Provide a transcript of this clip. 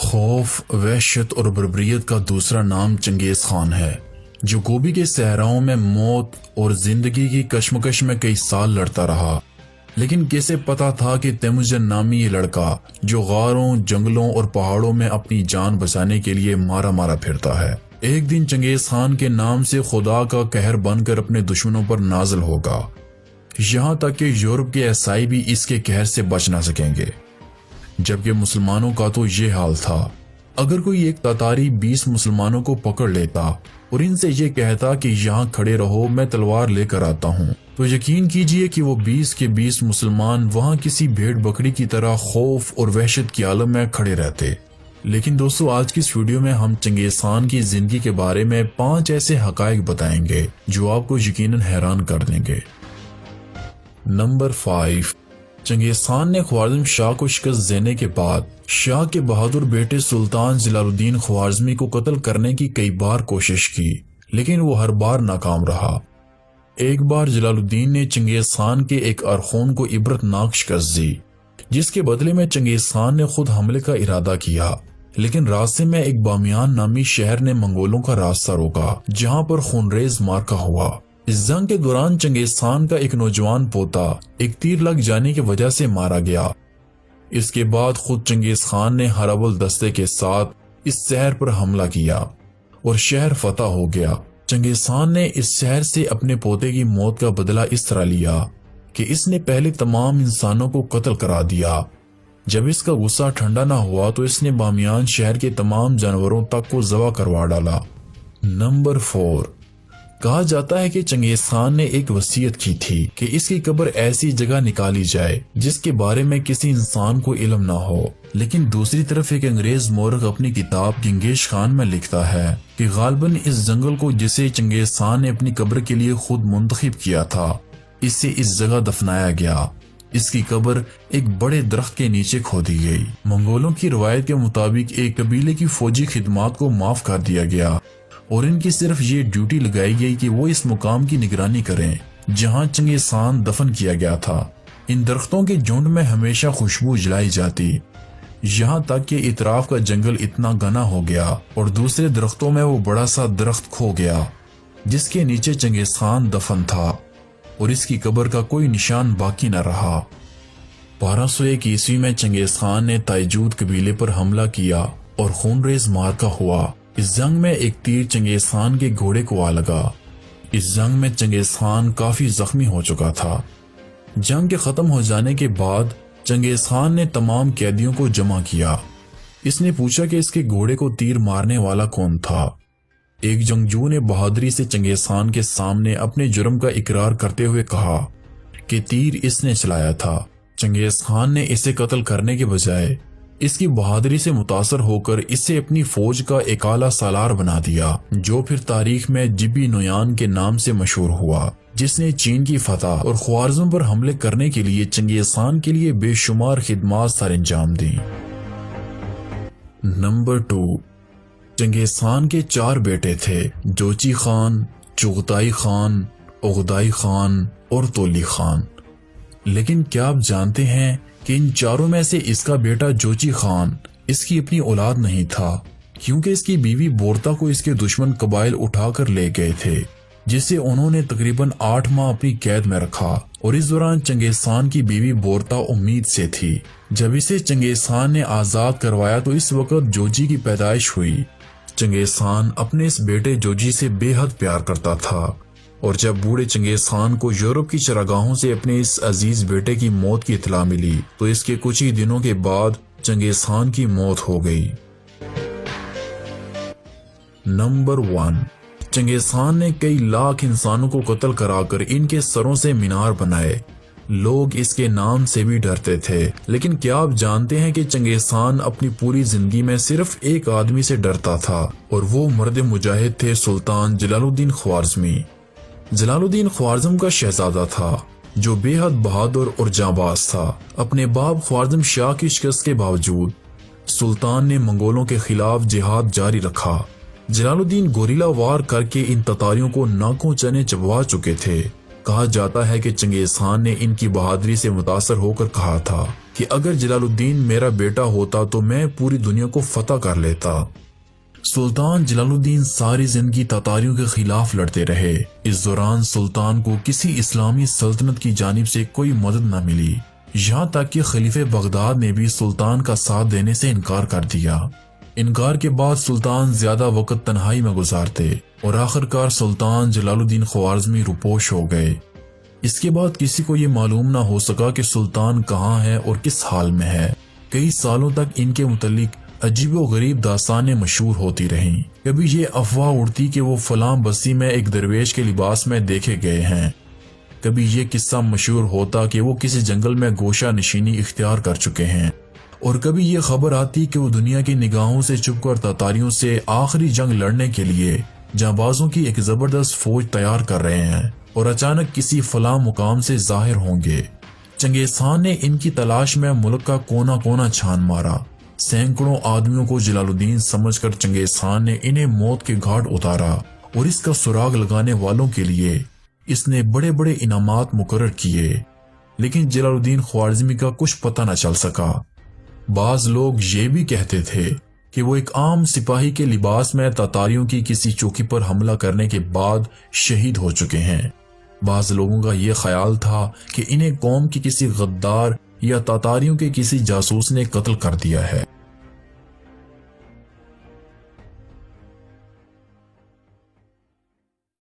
خوف، وحشت اور بربریت کا دوسرا نام چنگیز خان ہے، جو گوبی کے صحراؤں میں موت اور زندگی کی کشمکش میں کئی سال لڑتا رہا۔ لیکن کیسے پتا تھا کہ تیموجن نامی یہ لڑکا جو غاروں، جنگلوں اور پہاڑوں میں اپنی جان بچانے کے لیے مارا مارا پھرتا ہے، ایک دن چنگیز خان کے نام سے خدا کا قہر بن کر اپنے دشمنوں پر نازل ہوگا، یہاں تک کہ یورپ کے عیسائی بھی اس کے قہر سے بچ نہ سکیں گے۔ جبکہ مسلمانوں کا تو یہ حال تھا، اگر کوئی ایک تاتاری 20 مسلمانوں کو پکڑ لیتا اور ان سے یہ کہتا کہ یہاں کھڑے رہو، میں تلوار لے کر آتا ہوں، تو یقین کیجئے کہ وہ 20 کے 20 مسلمان وہاں کسی بھیڑ بکری کی طرح خوف اور وحشت کی عالم میں کھڑے رہتے۔ لیکن دوستو، آج کی اس ویڈیو میں ہم چنگیز خان کی زندگی کے بارے میں 5 ایسے حقائق بتائیں گے جو آپ کو یقیناً حیران کر دیں گے۔ نمبر 5، چنگیز خان نے خوارزم شاہ کو شکست دینے کے بعد شاہ کے بہادر بیٹے سلطان جلال الدین خوارزمی کو قتل کرنے کی کئی بار کوشش کی، لیکن وہ ہر بار ناکام رہا۔ ایک بار جلال الدین نے چنگیز خان کے ایک ارخون کو عبرتناک شکست دی، جس کے بدلے میں چنگیز خان نے خود حملے کا ارادہ کیا، لیکن راستے میں ایک بامیان نامی شہر نے منگولوں کا راستہ روکا، جہاں پر خونریز معرکہ ہوا۔ اس جنگ کے دوران چنگیز خان کا ایک نوجوان پوتا ایک تیر لگ جانے کی وجہ سے مارا گیا۔ اس کے بعد خود چنگیز خان نے ہراول دستے کے ساتھ اس شہر پر حملہ کیا اور شہر فتح ہو گیا۔ چنگیز خان نے اس شہر سے اپنے پوتے کی موت کا بدلہ اس طرح لیا کہ اس نے پہلے تمام انسانوں کو قتل کرا دیا۔ جب اس کا غصہ ٹھنڈا نہ ہوا تو اس نے بامیان شہر کے تمام جانوروں تک کو ذبح کروا ڈالا۔ نمبر 4، کہا جاتا ہے کہ چنگیز خان نے ایک وصیت کی تھی کہ اس کی قبر ایسی جگہ نکالی جائے جس کے بارے میں کسی انسان کو علم نہ ہو۔ لیکن دوسری طرف ایک انگریز مورخ اپنی کتاب گنگیش خان میں لکھتا ہے کہ غالباً اس جنگل کو جسے چنگیز خان نے اپنی قبر کے لیے خود منتخب کیا تھا، اسے اس جگہ دفنایا گیا۔ اس کی قبر ایک بڑے درخت کے نیچے کھودی گئی۔ منگولوں کی روایت کے مطابق ایک قبیلے کی فوجی خدمات کو معاف کر دیا گیا اور ان کی صرف یہ ڈیوٹی لگائی گئی کہ وہ اس مقام کی نگرانی کریں جہاں چنگیز خان دفن کیا گیا تھا۔ ان درختوں کے جھنڈ میں ہمیشہ خوشبو جلائی جاتی، یہاں تک کہ اطراف کا جنگل اتنا گھنا ہو گیا اور دوسرے درختوں میں وہ بڑا سا درخت کھو گیا جس کے نیچے چنگیز خان دفن تھا اور اس کی قبر کا کوئی نشان باقی نہ رہا۔ 1201 عیسوی میں چنگیز خان نے تائجود قبیلے پر حملہ کیا اور خونریز معرکہ ہوا۔ اس جنگ میں ایک تیر چنگیز خان کے گھوڑے کو آ لگا۔ اس جنگ میں چنگیز خان کافی زخمی ہو چکا تھا۔ جنگ کے ختم ہو جانے کے بعد چنگیز خان نے تمام قیدیوں کو جمع کیا۔ اس نے پوچھا کہ اس کے گھوڑے کو تیر مارنے والا کون تھا۔ ایک جنگجو نے بہادری سے چنگیز خان کے سامنے اپنے جرم کا اقرار کرتے ہوئے کہا کہ تیر اس نے چلایا تھا۔ چنگیز خان نے اسے قتل کرنے کے بجائے اس کی بہادری سے متاثر ہو کر اسے اپنی فوج کا ایک اعلیٰ سالار بنا دیا، جو پھر تاریخ میں جبی نویان کے نام سے مشہور ہوا، جس نے چین کی فتح اور خوارزم پر حملے کرنے کے لیے چنگیز خان کے لیے بے شمار خدمات سر انجام دیں۔ نمبر 2، چنگیز خان کے 4 بیٹے تھے، جوچی خان، چغتائی خان، اغدائی خان اور تولی خان۔ لیکن کیا آپ جانتے ہیں کہ ان چاروں میں سے اس کا بیٹا جوچی خان اس کی اپنی اولاد نہیں تھا، کیونکہ اس کی بیوی بورتا کو اس کے دشمن قبائل اٹھا کر لے گئے تھے، جسے انہوں نے تقریباً 8 ماہ اپنی قید میں رکھا، اور اس دوران چنگیز خان کی بیوی بورتا امید سے تھی۔ جب اسے چنگیز خان نے آزاد کروایا تو اس وقت جوجی کی پیدائش ہوئی۔ چنگیز خان اپنے اس بیٹے جوجی سے بے حد پیار کرتا تھا، اور جب بوڑھے چنگیز خان کو یورپ کی چراگاہوں سے اپنے اس عزیز بیٹے کی موت کی اطلاع ملی تو اس کے کچھ ہی دنوں کے بعد چنگیز خان کی موت ہو گئی۔ نمبر 1، چنگیز خان نے کئی لاکھ انسانوں کو قتل کرا کر ان کے سروں سے مینار بنائے۔ لوگ اس کے نام سے بھی ڈرتے تھے، لیکن کیا آپ جانتے ہیں کہ چنگیز خان اپنی پوری زندگی میں صرف ایک آدمی سے ڈرتا تھا، اور وہ مرد مجاہد تھے سلطان جلال الدین خوارزمی۔ جلال الدین خوارزم کا شہزادہ تھا جو بے حد بہادر اور جانباز تھا۔ اپنے باپ خوارزم شاہ کی شکست کے باوجود سلطان نے منگولوں کے خلاف جہاد جاری رکھا۔ جلال الدین گوریلا وار کر کے ان تتاریوں کو ناکوں چنے چبوا چکے تھے۔ کہا جاتا ہے کہ چنگیز خان نے ان کی بہادری سے متاثر ہو کر کہا تھا کہ اگر جلال الدین میرا بیٹا ہوتا تو میں پوری دنیا کو فتح کر لیتا۔ سلطان جلال الدین ساری زندگی تاتاریوں کے خلاف لڑتے رہے۔ اس دوران سلطان کو کسی اسلامی سلطنت کی جانب سے کوئی مدد نہ ملی، یہاں تک کہ خلیفہ بغداد نے بھی سلطان کا ساتھ دینے سے انکار کر دیا۔ انکار کے بعد سلطان زیادہ وقت تنہائی میں گزارتے اور آخرکار سلطان جلال الدین خوارزمی روپوش ہو گئے۔ اس کے بعد کسی کو یہ معلوم نہ ہو سکا کہ سلطان کہاں ہے اور کس حال میں ہے۔ کئی سالوں تک ان کے متعلق عجیب و غریب داستانیں مشہور ہوتی رہیں۔ کبھی یہ افواہ اڑتی کہ وہ فلاں بستی میں ایک درویش کے لباس میں دیکھے گئے ہیں، کبھی یہ قصہ مشہور ہوتا کہ وہ کسی جنگل میں گوشہ نشینی اختیار کر چکے ہیں، اور کبھی یہ خبر آتی کہ وہ دنیا کی نگاہوں سے چھپ کر تاتاریوں سے آخری جنگ لڑنے کے لیے جانبازوں کی ایک زبردست فوج تیار کر رہے ہیں اور اچانک کسی فلاں مقام سے ظاہر ہوں گے۔ چنگیز خان نے ان کی تلاش میں ملک کا کونا کونا چھان مارا۔ سینکڑوں آدمیوں کو جلال الدین سمجھ کر چنگیز خان نے انہیں موت کے گھاٹ اتارا، اور اس کا سراغ لگانے والوں کے لیے اس نے بڑے بڑے انعامات مقرر کیے، لیکن جلال الدین خوارزمی کا کچھ پتہ نہ چل سکا۔ بعض لوگ یہ بھی کہتے تھے کہ وہ ایک عام سپاہی کے لباس میں تاتاریوں کی کسی چوکی پر حملہ کرنے کے بعد شہید ہو چکے ہیں۔ بعض لوگوں کا یہ خیال تھا کہ انہیں قوم کی کسی غدار یا تاتاریوں کے کسی جاسوس نے قتل کر دیا ہے۔